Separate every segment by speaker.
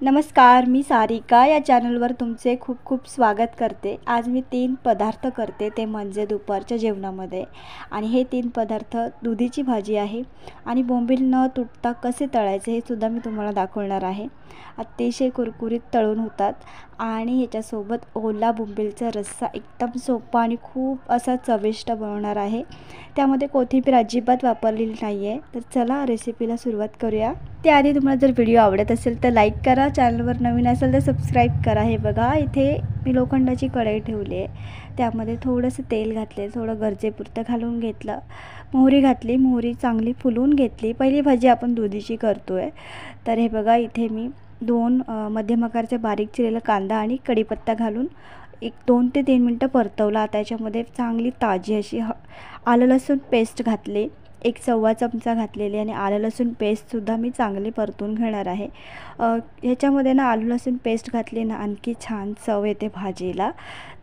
Speaker 1: नमस्कार, मी सारिका या चॅनलवर तुमचे खूप खूप स्वागत करते। आज मी 3 पदार्थ करते, ते म्हणजे दुपारच्या जेवणामध्ये। आणि हे 3 पदार्थ दुधीची भाजी आहे आणि बोंबील न तुटता कसे तळायचे हे सुद्धा मी तुम्हाला दाखवणार आहे। अतिशय कुरकुरीत तळून होतात आणि याच्यासोबत ओला बोंबीलचा रस्सा एकदम सोपा आणि खूप असा चविष्ट बनवणार आहे। त्यामध्ये कोथिंबीर अजिबात वापरलेली नाही आहे। तर चला रेसिपीला सुरुवात करूया। त्याआधी तुम्हाला जर व्हिडिओ आवडत असेल तर लाईक करा, चॅनलवर नवीन असेल तर सबस्क्राईब करा। हे बघा, इथे मी लोखंडाची कढई ठेवली आहे, त्यामध्ये थोडंसं तेल घातले, थोडं गरजेपुरतं घालून घेतलं, मोहरी घातली, मोहरी चांगली फुलवून घेतली। पहिली भाजी आपण दुधीची करतोय। तर हे बघा, इथे मी 2 मध्यम आकाराचे बारीक चिरलेला कांदा आणि कढीपत्ता घालून 2 ते 3 मिनटं परतवला। त्याच्यामध्ये चांगली ताजी अशी आलं लसूण पेस्ट घातली, 1 चमचा घातलेली आणि आलं लसूण पेस्टसुद्धा मी चांगली परतून घेणार आहे। ह्याच्यामध्ये ना आलं लसूण पेस्ट घातली ना आणखी छान चव येते भाजीला।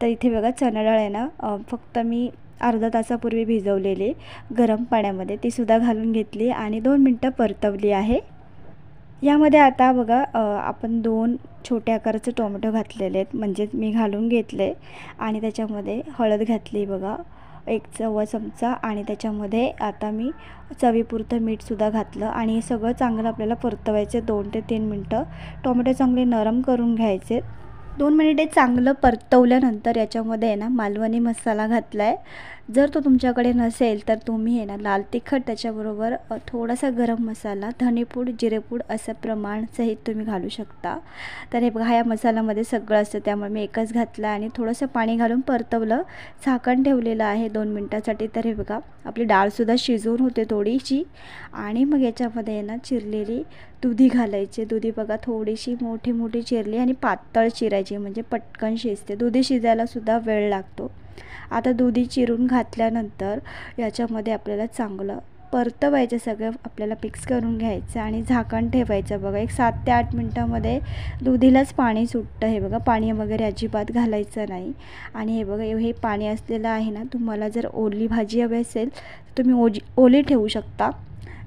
Speaker 1: तर इथे बघा, चणा डाळ आहे ना, फक्त मी अर्धा तासापूर्वी भिजवलेली गरम पाण्यामध्ये, तीसुद्धा घालून घेतली आणि 2 मिनटं परतवली आहे। यामध्ये आता बघा, आपण 2 छोट्या आकाराचे टोमॅटो घातलेले आहेत, म्हणजे मी घालून घेतले आणि त्याच्यामध्ये हळद घातली बघा, 1 चमचा आणि त्याच्यामध्ये आता मी चवीपुरतं मीठसुद्धा घातलं आणि हे सगळं चांगलं आपल्याला परतवायचे 2 ते 3 मिनटं। टोमॅटो चांगले नरम करून घ्यायचे। 2 मिनिटे चांगलं परतवल्यानंतर याच्यामध्ये आहे ना मालवणी मसाला घातला आहे। जर तो तुमच्याकडे नसेल तर तुम्ही आहे ना लाल तिखट, त्याच्याबरोबर थोडासा गरम मसाला, धनेपूड, जिरेपूड असं प्रमाणसहित तुम्ही घालू शकता। तर हे बघा, ह्या मसाल्यामध्ये सगळं असतं, त्यामुळे मी एकच घातला आणि थोडंसं पाणी घालून परतवलं, झाकण ठेवलेलं आहे 2 मिनटासाठी। तर हे बघा, आपली डाळसुद्धा शिजवून होते थोडीशी आणि मग याच्यामध्ये आहे ना चिरलेली दुधी घालायची। दुधी बघा, थोडीशी मोठी मोठी चिरली आणि पातळ चिरायची, म्हणजे पटकन शिजते। दुधी शिजायला सुद्धा वेळ लागतो। आता दुधी चिरून घातल्यानंतर याच्यामध्ये आपल्याला चांगलं परतवायचं, सगळं आपल्याला मिक्स करून घ्यायचं आणि झाकण ठेवायचं। बघा, 7 ते 8 मिनटामध्ये दुधीलाच पाणी सुटतं। हे बघा, पाणी वगैरे अजिबात घालायचं नाही। आणि हे बघा, हे पाणी असलेलं आहे ना, तुम्हाला जर ओली भाजी हवी असेल तर तुम्ही ओली ठेवू शकता,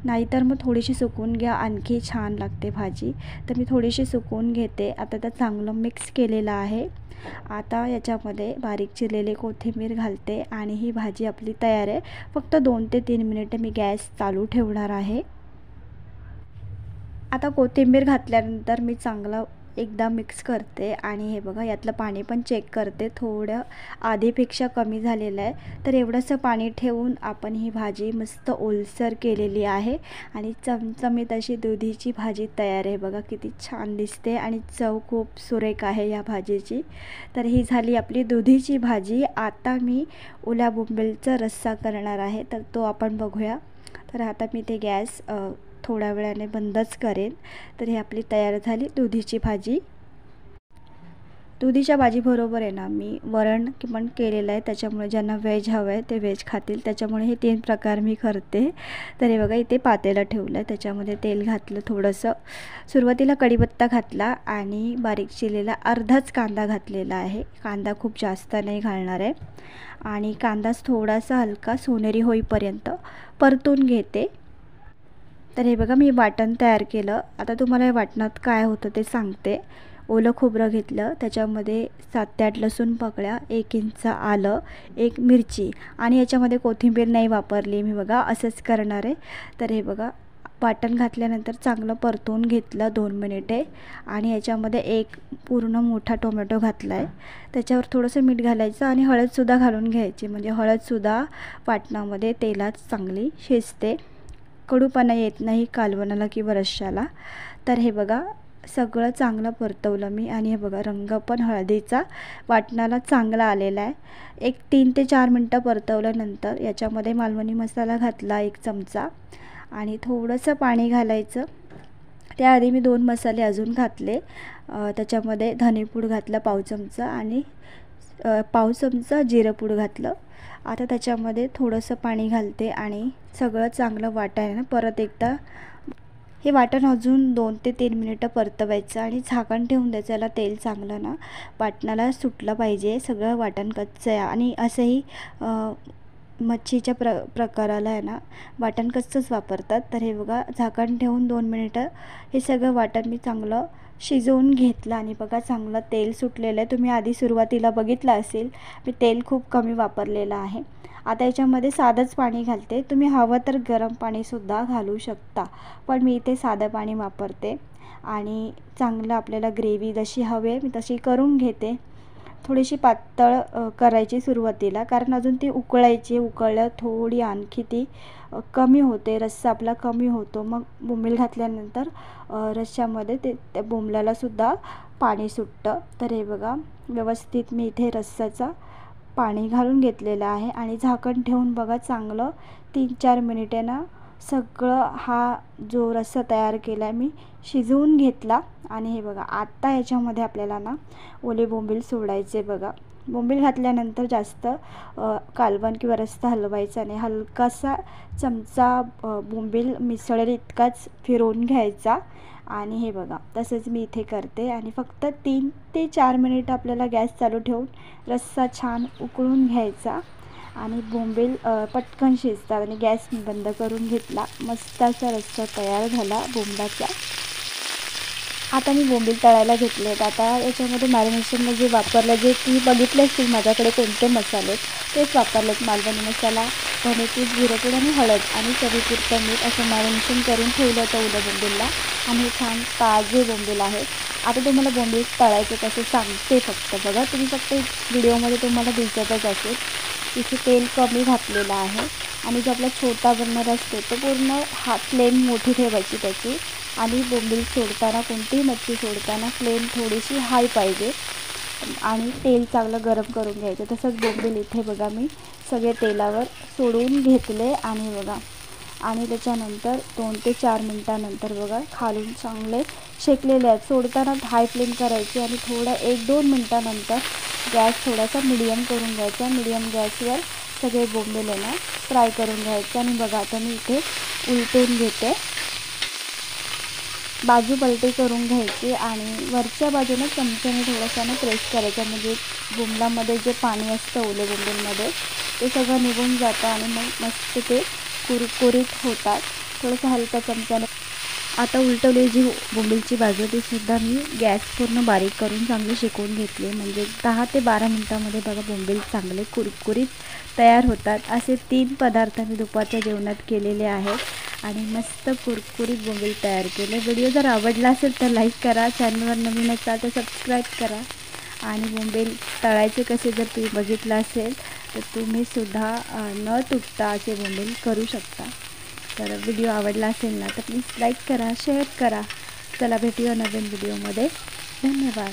Speaker 1: नाहीतर मग थोडीशी सुकवून घ्या, आणखी छान लागते भाजी। तर मी थोडीशी सुकवून घेते। आता ते चांगलं मिक्स केलेलं आहे। आता याच्यामध्ये बारीक चिरलेली कोथिंबीर घालते आणि ही भाजी आपली तयार आहे। फक्त 2 ते 3 मिनिटं मी गॅस चालू ठेवणार आहे। आता कोथिंबीर घातल्यानंतर मी चांगलं एकदा मिक्स करते आणि हे बघा, यातलं पाणी पण चेक करते, थोडं आधीपेक्षा कमी झालेलं आहे। तर एवढंसं पाणी ठेवून आपण ही भाजी मस्त ओलसर केलेली आहे आणि चमचमीत अशी दुधीची भाजी तयार आहे। बघा, किती छान दिसते आणि चव खूप सुरेख आहे या भाजीची। तर ही झाली आपली दुधीची भाजी। आता मी ओल्या बोंबीलचा रस्सा करणार आहे, तर तो आपण बघूया। तर आता मी ते गॅस थोड्या वेळाने बंदच करेन। तर ही आपली तयार झाली दुधीची भाजी। दुधीच्या भाजीबरोबर आहे ना मी वरण पण केलेलं आहे, त्याच्यामुळे ज्यांना व्हेज हवं आहे ते व्हेज खातील, त्याच्यामुळे हे 3 प्रकार मी करते। तर हे बघा, इथे पातेलं ठेवलं आहे, त्याच्यामध्ये तेल घातलं थोडंसं, सुरुवातीला कढीपत्ता घातला आणि बारीक चिरलेला अर्धाच कांदा घातलेला आहे। कांदा खूप जास्त नाही घालणार आहे आणि कांदाच थोडासा हलका सोनेरी होईपर्यंत परतून घेते। तर हे बघा, मी वाटण तयार केलं। आता तुम्हाला या वाटणात काय होतं ते सांगते। ओलं खोबरं घेतलं, त्याच्यामध्ये 7 ते 8 लसूण पाकळ्या, 1 इंच आलं, 1 मिरची आणि याच्यामध्ये कोथिंबीर नाही वापरली मी, बघा असंच करणार आहे। तर हे बघा, वाटण घातल्यानंतर चांगलं परतून घेतलं 2 मिनिटे आणि याच्यामध्ये 1 पूर्ण मोठा टोमॅटो घातला आहे, त्याच्यावर थोडंसं मीठ घालायचं आणि हळदसुद्धा घालून घ्यायची, म्हणजे हळदसुद्धा वाटणामध्ये तेलात चांगली शिजते, कडूपणा येत नाही कालवणाला किंवा रश्श्याला। तर हे बघा, सगळं चांगलं परतवलं मी आणि हे बघा, रंग पण हळदीचा वाटणाला चांगला आलेला आहे। 3 ते 4 मिनटं परतवल्यानंतर याच्यामध्ये मालवणी मसाला घातला 1 चमचा आणि थोडंसं पाणी घालायचं। त्याआधी मी 2 मसाले अजून घातले, त्याच्यामध्ये धनेपूड घातला 1/2 चमचा आणि 1/2 चमचा जिरेपूड घातलं। आता त्याच्यामध्ये थोडंसं पाणी घालते आणि सगळं चांगलं वाटायला परत एकदा हे वाटण अजून 2 ते 3 मिनिटं परतवायचं आणि झाकण ठेवून द्यायचं। याला तेल चांगलं ना वाटणाला सुटलं पाहिजे, सगळं वाटण कच्चं आहे आणि असंही मच्छीच्या प्रकाराला आहे ना वाटण कच्चंच वापरतात। तर हे बघा, झाकण ठेवून 2 मिनिटं हे सगळं वाटण मी चांगलं शिजवून घेतलं आणि बघा चांगलं तेल सुटलेलं आहे। तुम्ही आधी सुरुवातीला बघितलं असेल मी तेल खूप कमी वापरलेलं आहे। आता याच्यामध्ये साधंच पाणी घालते, तुम्ही हवं तर गरम पाणीसुद्धा घालू शकता, पण मी इथे साधं पाणी वापरते। आणि चांगलं आपल्याला ग्रेव्ही जशी हवी आहे मी तशी करून घेते। थोडीशी पातळ करायची सुरुवातीला, कारण अजून ती उकळायची, उकळल्यावर थोडी आणखी ती कमी होते, रस्सा आपला कमी होतो। मग बोंबील घातल्यानंतर रश्श्यामध्ये ते त्या बोंबलालासुद्धा पाणी सुटतं। तर हे बघा व्यवस्थित मी इथे रस्स्याचा पाणी घालून घेतलेलं आहे आणि झाकण ठेवून बघा चांगलं 3-4 मिनिटे ना सगळं हा जो रस्सा तयार केला आहे मी शिजवून घेतला। आणि हे बघा आता याच्यामध्ये आपल्याला ना ओले बोंबील सोडायचे बघा। बोंबील घातल्यानंतर जास्त कालवण किंवा रस्सा हलवायचा नाही, हलकासा चमचा बोंबील मिसळेल इतकाच फिरवून घ्यायचा। आणि हे बघा तसंच मी इथे करते आणि फक्त 3 ते 4 मिनिट आपल्याला गॅस चालू ठेवून रस्सा छान उकळून घ्यायचा आणि बोंबील पटकन शिजतात। आणि गॅस बंद करून घेतला, मस्त असा रस्सा तयार झाला बोंबलाचा। आता मी बोंबील तळायला घेतले आहेत। आता याच्यामध्ये मॅरिनेशनला जे वापरलं, जे तुम्ही बघितले असतील माझ्याकडे कोणते मसाले तेच वापरलेत, मालवणी मसाला, धनेपूड, जिरेपूड आणि हळद आणि चवीपुरतं मीठ असं मॅरिनेशन करून ठेवलं होतं ओल्या बोंबीलला। आणि हे छान ताजे बोंबील आहेत। आता तुम्हाला बोंबील तळायचे कसं सांगते फक्त बघा, तुम्ही फक्त व्हिडिओमध्ये तुम्हाला दिसतच असेल, इथे तेल कमी घातलेलं आहे आणि जो आपला छोटा बर्नर असतो तो पूर्ण फ्लेम मोठी ठेवायची त्याची। आणि बोंबील सोडताना, कोणतीही मच्छी सोडताना फ्लेम थोडीशी हाय पाहिजे आणि तेल चांगलं गरम करून घ्यायचं। तसंच बोंबील इथे बघा मी सगळे तेलावर सोडून घेतले आणि बघा आणि त्याच्यानंतर 2 ते 4 मिनटानंतर बघा खालून चांगले शेकलेले आहेत। सोडताना हाय फ्लेम करायची आणि थोडं 1-2 मिनटानंतर गॅस थोडासा मीडियम करून घ्यायचा। मीडियम गॅसवर सगळे बोंबील आहे ना फ्राय करून घ्यायचे। आणि बघा आता मी इथे उलटून घेते, बाजू पलटी करून घ्यायची आणि वरच्या बाजूने चमच्याने थोडंसं प्रेस करायचं, म्हणजे बोंबलामध्ये जे पाणी असतं ओले बोंबीलमध्ये ते सगळं निघून जातं आणि मग मस्त ते कुरकुरीत होतात। थोडंसं हलका चमच्याने आता उलटवली जी बोंबीलची बाजू तीसुद्धा मी गॅस पूर्ण बारीक करून चांगली शेकून घेतली, म्हणजे 10 ते 12 मिनटामध्ये बघा बोंबील चांगले कुरकुरीत तयार होतात। असे 3 पदार्थ मी दुपारच्या जेवणात केलेले आहेत आणि मस्त कुरकुरीत बोंबील तयार केले। व्हिडिओ जर आवडला असेल तर लाईक करा, चॅनलवर नवीन असाल तर सबस्क्राईब करा। आणि बोंबील तळायचे कसे जर तुम्ही बघितलं असेल तर तुम्हीसुद्धा न तुटता असे बोंबील करू शकता। तर व्हिडिओ आवडला असेल ना तर प्लीज लाईक करा, शेअर करा। चला भेटूया नवीन व्हिडिओमध्ये, धन्यवाद।